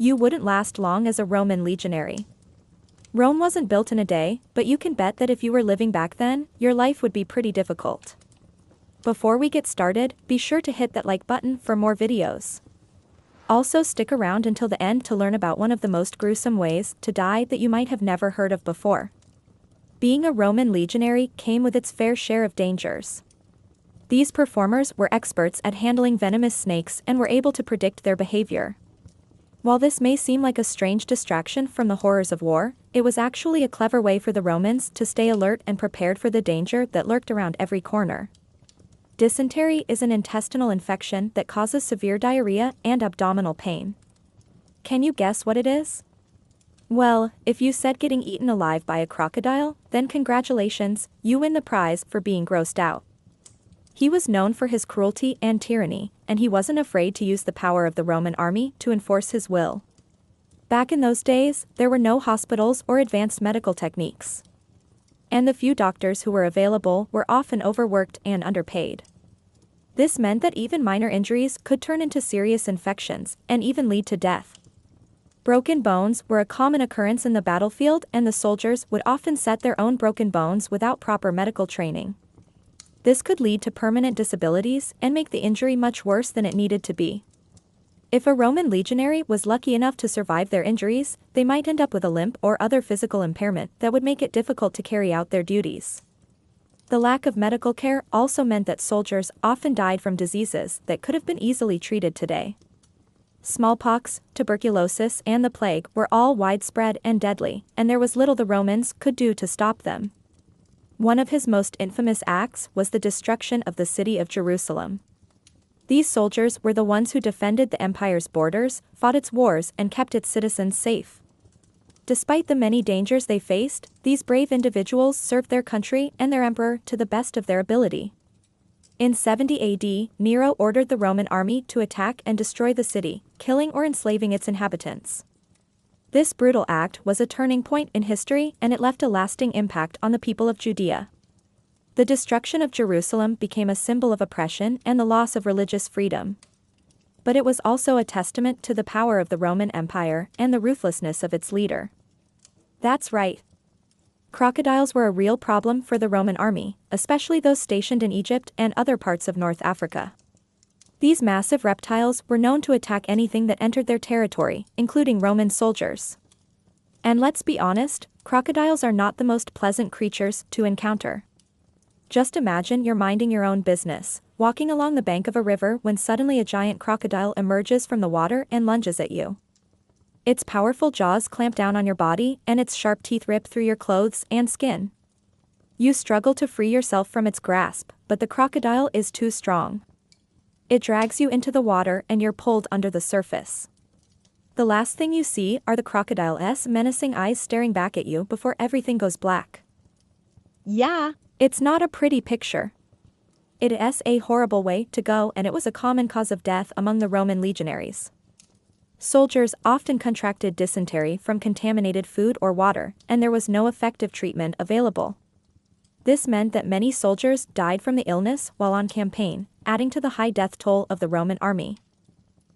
You wouldn't last long as a Roman legionary. Rome wasn't built in a day, but you can bet that if you were living back then, your life would be pretty difficult. Before we get started, be sure to hit that like button for more videos. Also stick around until the end to learn about one of the most gruesome ways to die that you might have never heard of before. Being a Roman legionary came with its fair share of dangers. These performers were experts at handling venomous snakes and were able to predict their behavior. While this may seem like a strange distraction from the horrors of war, it was actually a clever way for the Romans to stay alert and prepared for the danger that lurked around every corner. Dysentery is an intestinal infection that causes severe diarrhea and abdominal pain. Can you guess what it is? Well, if you said getting eaten alive by a crocodile, then congratulations, you win the prize for being grossed out. He was known for his cruelty and tyranny, and he wasn't afraid to use the power of the Roman army to enforce his will. Back in those days, there were no hospitals or advanced medical techniques. And the few doctors who were available were often overworked and underpaid. This meant that even minor injuries could turn into serious infections and even lead to death. Broken bones were a common occurrence in the battlefield, and the soldiers would often set their own broken bones without proper medical training. This could lead to permanent disabilities and make the injury much worse than it needed to be. If a Roman legionary was lucky enough to survive their injuries, they might end up with a limp or other physical impairment that would make it difficult to carry out their duties. The lack of medical care also meant that soldiers often died from diseases that could have been easily treated today. Smallpox, tuberculosis, and the plague were all widespread and deadly, and there was little the Romans could do to stop them. One of his most infamous acts was the destruction of the city of Jerusalem. These soldiers were the ones who defended the empire's borders, fought its wars, and kept its citizens safe. Despite the many dangers they faced, these brave individuals served their country and their emperor to the best of their ability. In 70 AD, Nero ordered the Roman army to attack and destroy the city, killing or enslaving its inhabitants. This brutal act was a turning point in history, and it left a lasting impact on the people of Judea. The destruction of Jerusalem became a symbol of oppression and the loss of religious freedom. But it was also a testament to the power of the Roman Empire and the ruthlessness of its leader. That's right. Crocodiles were a real problem for the Roman army, especially those stationed in Egypt and other parts of North Africa. These massive reptiles were known to attack anything that entered their territory, including Roman soldiers. And let's be honest, crocodiles are not the most pleasant creatures to encounter. Just imagine you're minding your own business, walking along the bank of a river when suddenly a giant crocodile emerges from the water and lunges at you. Its powerful jaws clamp down on your body, and its sharp teeth rip through your clothes and skin. You struggle to free yourself from its grasp, but the crocodile is too strong. It drags you into the water and you're pulled under the surface. The last thing you see are the crocodile's menacing eyes staring back at you before everything goes black. Yeah, it's not a pretty picture. It is a horrible way to go, and it was a common cause of death among the Roman legionaries. Soldiers often contracted dysentery from contaminated food or water, and there was no effective treatment available. This meant that many soldiers died from the illness while on campaign, adding to the high death toll of the Roman army.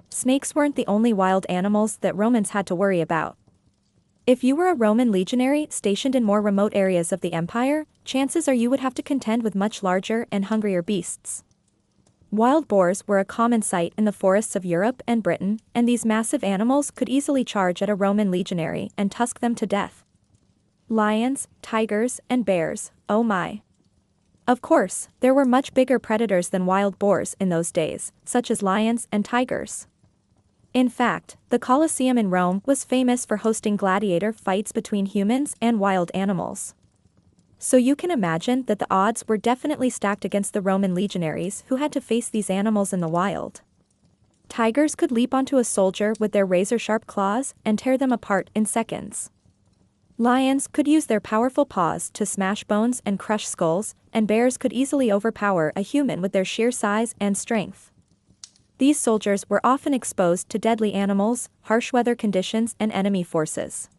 Snakes weren't the only wild animals that Romans had to worry about. If you were a Roman legionary stationed in more remote areas of the empire, chances are you would have to contend with much larger and hungrier beasts. Wild boars were a common sight in the forests of Europe and Britain, and these massive animals could easily charge at a Roman legionary and tusk them to death. Lions, tigers, and bears, oh my. Of course, there were much bigger predators than wild boars in those days, such as lions and tigers. In fact, the Colosseum in Rome was famous for hosting gladiator fights between humans and wild animals. So you can imagine that the odds were definitely stacked against the Roman legionaries who had to face these animals in the wild. Tigers could leap onto a soldier with their razor-sharp claws and tear them apart in seconds. Lions could use their powerful paws to smash bones and crush skulls, and bears could easily overpower a human with their sheer size and strength. These soldiers were often exposed to deadly animals, harsh weather conditions, and enemy forces.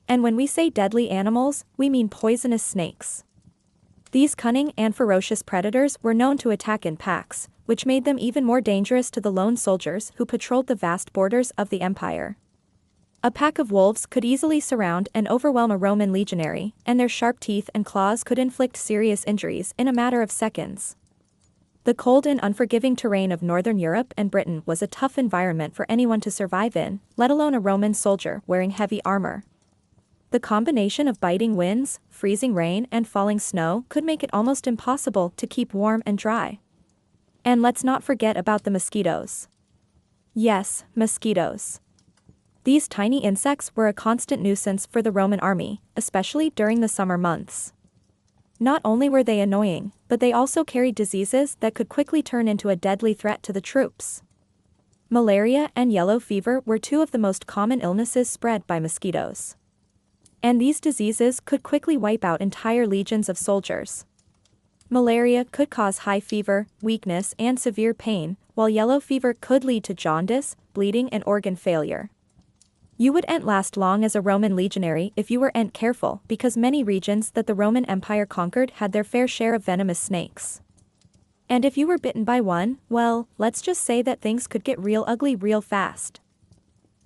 And when we say deadly animals, we mean poisonous snakes. These cunning and ferocious predators were known to attack in packs, which made them even more dangerous to the lone soldiers who patrolled the vast borders of the empire. A pack of wolves could easily surround and overwhelm a Roman legionary, and their sharp teeth and claws could inflict serious injuries in a matter of seconds. The cold and unforgiving terrain of northern Europe and Britain was a tough environment for anyone to survive in, let alone a Roman soldier wearing heavy armor. The combination of biting winds, freezing rain, and falling snow could make it almost impossible to keep warm and dry. And let's not forget about the mosquitoes. Yes, mosquitoes. These tiny insects were a constant nuisance for the Roman army, especially during the summer months. Not only were they annoying, but they also carried diseases that could quickly turn into a deadly threat to the troops. Malaria and yellow fever were two of the most common illnesses spread by mosquitoes. And these diseases could quickly wipe out entire legions of soldiers. Malaria could cause high fever, weakness, and severe pain, while yellow fever could lead to jaundice, bleeding, and organ failure. You wouldn't last long as a Roman legionary if you weren't careful, because many regions that the Roman Empire conquered had their fair share of venomous snakes. And if you were bitten by one, well, let's just say that things could get real ugly real fast.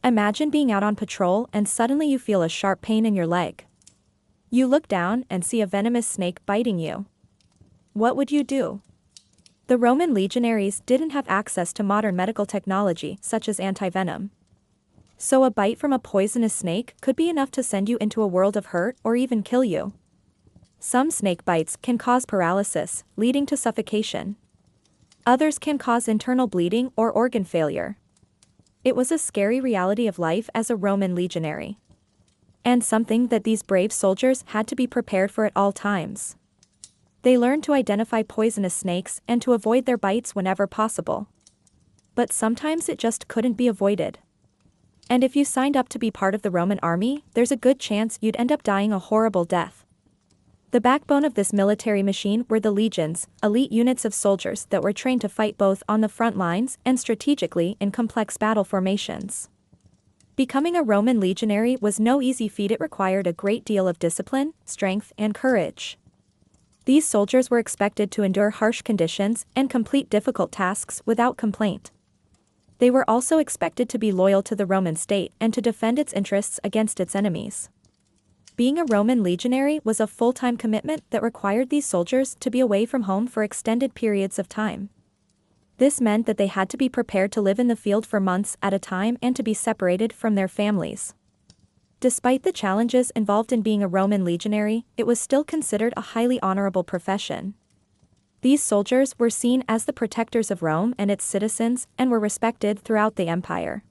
Imagine being out on patrol and suddenly you feel a sharp pain in your leg. You look down and see a venomous snake biting you. What would you do? The Roman legionaries didn't have access to modern medical technology such as antivenom. So a bite from a poisonous snake could be enough to send you into a world of hurt or even kill you. Some snake bites can cause paralysis, leading to suffocation. Others can cause internal bleeding or organ failure. It was a scary reality of life as a Roman legionary. And something that these brave soldiers had to be prepared for at all times. They learned to identify poisonous snakes and to avoid their bites whenever possible. But sometimes it just couldn't be avoided. And if you signed up to be part of the Roman army, there's a good chance you'd end up dying a horrible death. The backbone of this military machine were the legions, elite units of soldiers that were trained to fight both on the front lines and strategically in complex battle formations. Becoming a Roman legionary was no easy feat. It required a great deal of discipline, strength, and courage. These soldiers were expected to endure harsh conditions and complete difficult tasks without complaint. They were also expected to be loyal to the Roman state and to defend its interests against its enemies. Being a Roman legionary was a full-time commitment that required these soldiers to be away from home for extended periods of time. This meant that they had to be prepared to live in the field for months at a time and to be separated from their families. Despite the challenges involved in being a Roman legionary, it was still considered a highly honorable profession. These soldiers were seen as the protectors of Rome and its citizens and were respected throughout the empire.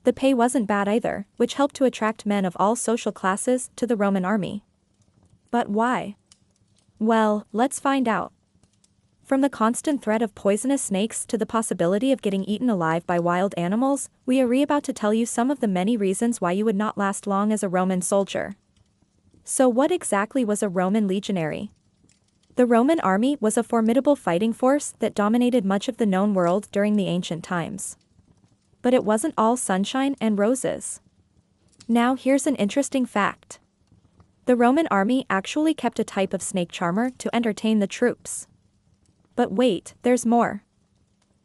The pay wasn't bad either, which helped to attract men of all social classes to the Roman army. But why? Well, let's find out. From the constant threat of poisonous snakes to the possibility of getting eaten alive by wild animals, we are about to tell you some of the many reasons why you would not last long as a Roman soldier. So what exactly was a Roman legionary? The Roman army was a formidable fighting force that dominated much of the known world during the ancient times. But it wasn't all sunshine and roses. Now here's an interesting fact. The Roman army actually kept a type of snake charmer to entertain the troops. But wait, there's more.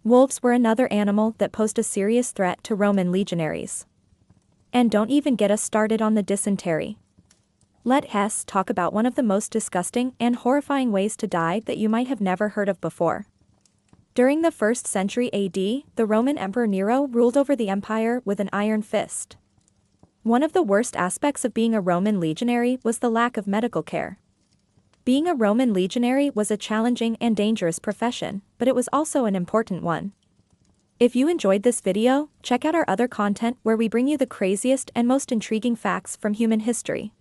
Wolves were another animal that posed a serious threat to Roman legionaries. And don't even get us started on the dysentery. Let us talk about one of the most disgusting and horrifying ways to die that you might have never heard of before. During the 1st century AD, the Roman Emperor Nero ruled over the empire with an iron fist. One of the worst aspects of being a Roman legionary was the lack of medical care. Being a Roman legionary was a challenging and dangerous profession, but it was also an important one. If you enjoyed this video, check out our other content where we bring you the craziest and most intriguing facts from human history.